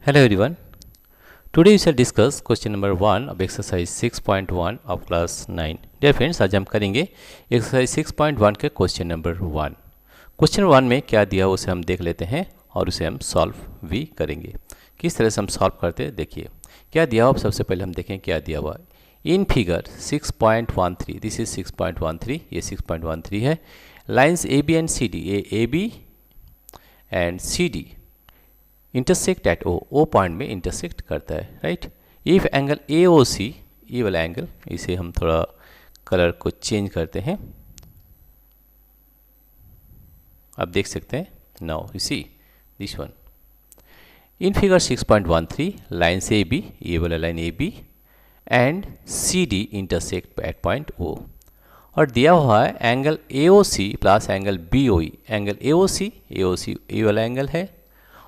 Hello everyone. Today we shall discuss question number 1 of exercise 6.1 of class 9. Dear friends, आज हम करेंगे exercise 6.1 के question number 1. Question 1 में क्या दिया उसे हम देख लेते हैं और उसे हम solve भी करेंगे. किस तरह से हम solve करते हैं देखिए. क्या दिया हुआ सबसे पहले हम देखें क्या दिया हुआ. In figure 6.13, this is 6.13, ये 6.13 है. Lines AB and CD, AB and CD intersect at O point में इंटरसेक्ट करता है, right. If angle A O C, ये वाला एंगल, इसे हम थोड़ा कलर को चेंज करते हैं. आप देख सकते हैं. Now you see this one. In figure 6.13 line से ए बी, ये वाला line A B and C D intersect at point O. और दिया हुआ है angle A O C plus angle B O E. Angle A O C ये वाला angle है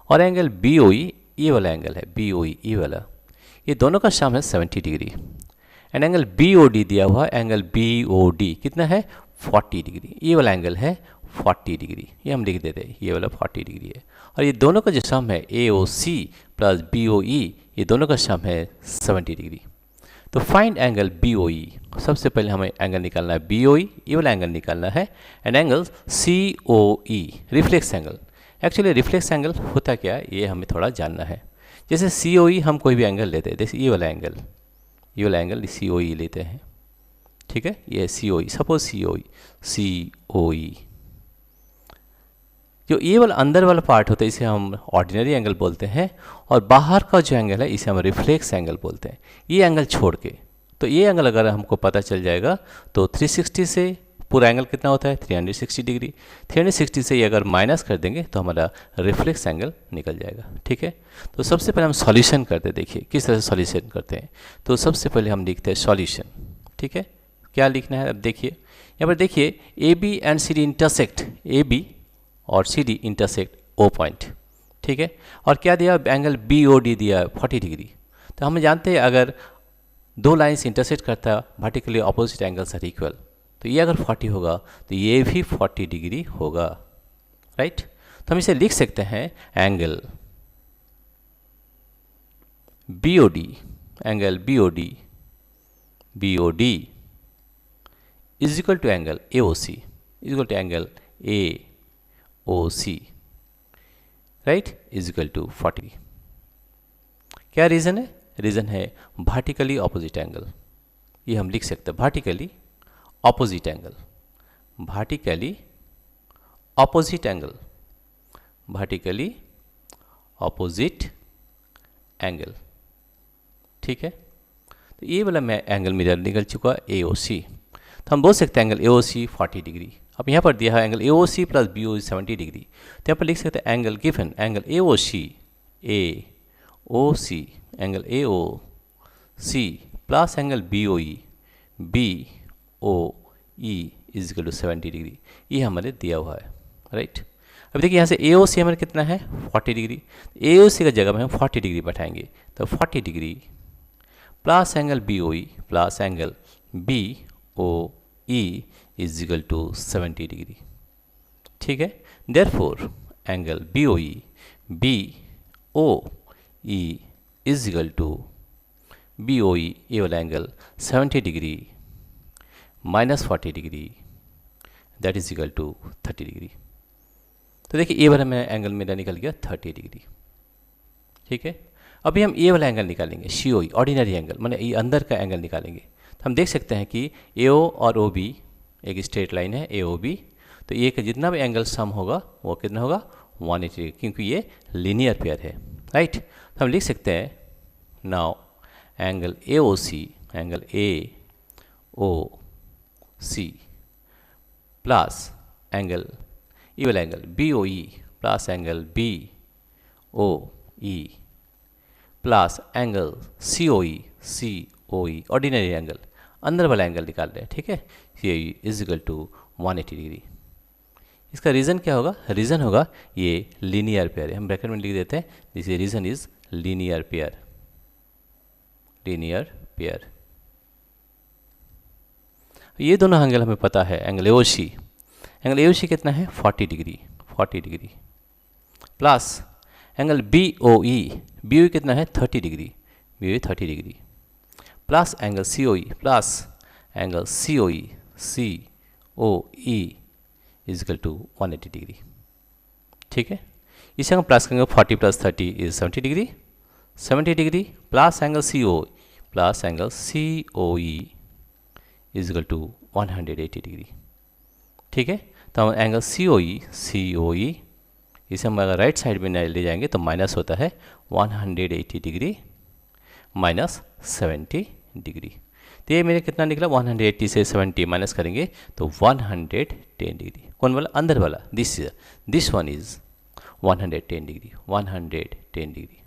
और एंगल बी ओ ई ये वाला एंगल है, बी ओ ई ये वाला. ये दोनों का सम है 70 degree. And angle B O D दिया हुआ एंगल बी ओ डी कितना है 40 डिग्री. ये वाला एंगल है 40 डिग्री, ये हम लिख देते हैं, ये वाला 40 डिग्री है. और ये दोनों का जो सम है ए O C plus B O E, ये दोनों का सम है 70 डिग्री. तो फाइंड एंगल बी ओ ई. सबसे पहले हमें एंगल निकालना है बी ओ ई, ये वाला एंगल निकालना है. And angle C O E reflex angle. Actually reflex angle होता क्या है ये हमें थोड़ा जानना है. जैसे सी ओ ई हम कोई भी एंगल लेते हैं, जैसे ये वाला एंगल सी ओ ई लेते हैं, ठीक है. ये सी ओ ई, सपोज सी ओ ई जो ये वाला अंदर वाला पार्ट होता है इसे हम ऑर्डिनरी एंगल बोलते हैं. और बाहर का जो एंगल है इसे हम रिफ्लेक्स एंगल बोलते हैं. ये एंगल छोड़ के, तो ये एंगल अगर हमको पता चल जाएगा तो 360 से पूरा एंगल कितना होता है 360 डिग्री. 360 से ये अगर माइनस कर देंगे तो हमारा रिफ्लेक्स एंगल निकल जाएगा, ठीक है. तो सबसे पहले हम सॉल्यूशन करते हैं. देखिए किस तरह से सॉल्यूशन करते हैं. तो सबसे पहले हम लिखते हैं सॉल्यूशन, ठीक है. क्या लिखना है अब देखिए. यहाँ पर देखिए A B and C D intersect, A B और C D intersect O point, ठीक है. और क्या दिया एंगल बी ओ डी दिया 40 डिग्री. तो हम जानते हैं अगर दो लाइन्स इंटरसेक्ट करता vertically opposite angles are equal, तो ये अगर 40 होगा तो ये भी 40 डिग्री होगा, राइट. तो हम इसे लिख सकते हैं angle B O D, angle B O D is equal to angle A O C, is equal to angle A O C, right, is equal to 40. क्या रीज़न है? रीज़न है वर्टिकली अपोजिट एंगल. ये हम लिख सकते हैं vertically opposite angle, vertically opposite angle, vertically opposite angle, ठीक है. तो ये वाला मैं एंगल मेरा निकल चुका ए ओ सी. तो हम बोल सकते हैं angle A O C 40 degree. अब यहाँ पर दिया है angle A O C plus B O 70 degree. तो यहाँ पर लिख सकते हैं angle given angle A O C angle A O C plus angle B O E B O E is equal to 70 degree. ये हमारे दिया हुआ है, राइट. अब देखिए यहाँ से ए ओ सी हमारे कितना है 40 डिग्री. ए ओ सी का जगह में हम 40 डिग्री बैठाएंगे. तो 40 degree plus angle B O E plus angle B O E is equal to 70 degree, ठीक है. Therefore angle B O E is equal to B O E, ये वाला angle 70 degree minus 40 degree that is equal to 30 degree. तो देखिए ये वाला मेरा angle मेरा निकल गया 30 डिग्री, ठीक है. अभी हम ये वाला एंगल निकालेंगे सी ओ ई, ऑर्डिनरी एंगल, माने ये अंदर का एंगल निकालेंगे. तो हम देख सकते हैं कि ए ओ और ओ बी एक स्ट्रेट लाइन है ए ओ बी. तो ये का जितना भी एंगल सम होगा वो कितना होगा 180 डिग्री, क्योंकि ये लीनियर पेयर है, राइट. तो हम लिख सकते हैं now angle A O C, angle A O C plus angle ये वाला angle B O E plus angle B O E plus angle C O E ordinary angle, अंदर वाला एंगल निकाल रहे हैं, ठीक है. ये इज इक्वल टू 180 डिग्री. इसका रीज़न क्या होगा? रीज़न होगा ये लीनियर पेयर है. हम ब्रैकेट में लिख देते हैं this reason is linear pair, linear pair. ये दोनों एंगल हमें पता है. एंगल ए ओ सी कितना है 40 degree plus angle B O E BOE कितना है 30 degree, BOE 30 degree plus angle COE plus angle COE is equal to 180 degree. ठीक है, इसे हम प्लस करेंगे 40 plus 30 is 70 degree, 70 degree plus angle COE plus angle COE is equal to 180 degree. ठीक है, तो हम एंगल COE इसे हम अगर राइट साइड में ले जाएंगे तो माइनस होता है 180 डिग्री माइनस 70 डिग्री। तो ये मेरे कितना निकला, 180 से 70 माइनस करेंगे तो 110 डिग्री। कौन वाला, अंदर वाला, this one is 110 degree, 110 degree.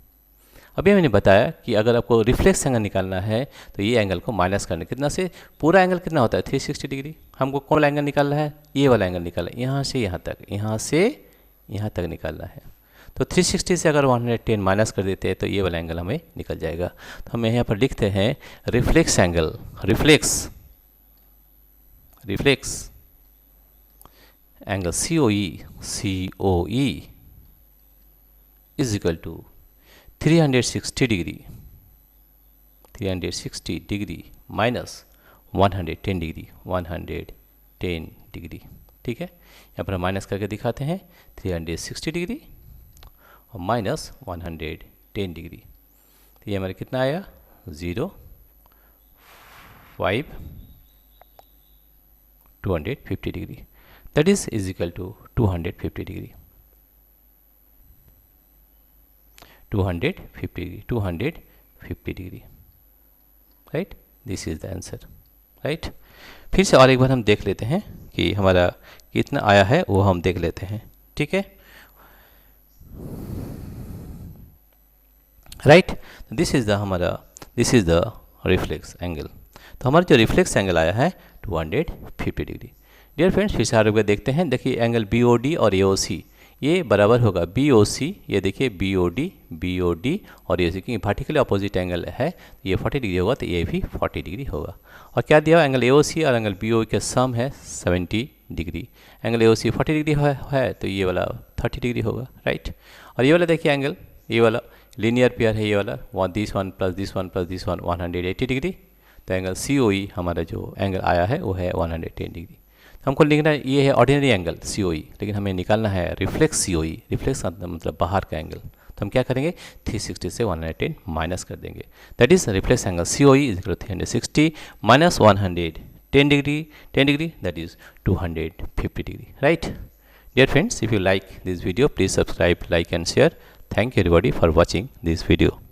अभी मैंने बताया कि अगर आपको रिफ्लेक्स एंगल निकालना है तो ये एंगल को माइनस करना, कितना से, पूरा एंगल कितना होता है 360 डिग्री। हमको कौन वाला एंगल निकालना है, ये वाला एंगल निकालना है, यहाँ से यहाँ तक, यहाँ से यहाँ तक निकालना है। तो 360 से अगर 110 माइनस कर देते हैं तो ये वाला एंगल हमें निकल जाएगा। तो हम यहाँ पर लिखते हैं reflex angle, reflex angle COE is equal to 360 degree minus 110 degree, 110 degree. ठीक है, यहाँ पर हम माइनस करके दिखाते हैं 360 डिग्री और माइनस 110 डिग्री। तो ये हमारे कितना आया 0, 5, 250 degree, that is equal to 250 degree, 250 degree, right. This is the answer, right. फिर से और एक बार हम देख लेते हैं कि हमारा कितना आया है, वो हम देख लेते हैं। ठीक है, right. This is the reflex angle. तो हमारा जो रिफ्लेक्स एंगल आया है 250 डिग्री। डियर फ्रेंड्स, फिर से आगे बार देखते हैं। देखिए एंगल BOD और AOC ये बराबर होगा BOC, ये देखिए BOD और AOC, क्योंकि वर्टिकली अपोजिट एंगल है, ये 40 डिग्री होगा तो ये भी 40 डिग्री होगा। और क्या दिया, एंगल AOC और एंगल BOE का सम है 70 डिग्री। एंगल AOC 40 डिग्री है तो ये वाला 30 डिग्री होगा, राइट। और ये वाला देखिए एंगल, ये वाला लीनियर पेयर है, ये वाला this one plus this one plus this one 180 degree. तो एंगल COE हमारा जो एंगल आया है वो है 110 डिग्री। तो हमको लिखना है ये है ऑर्डिनरी एंगल COE, लेकिन हमें निकालना है रिफ्लेक्स COE, रिफ्लेक्स मतलब बाहर का एंगल। तो हम क्या करेंगे 360 से 110 माइनस कर देंगे, that is reflex angle COE is equal to 360 minus 110 degree, that is 250 degree, right. Dear friends, if you like this video, please subscribe, like and share. Thank you everybody for watching this video.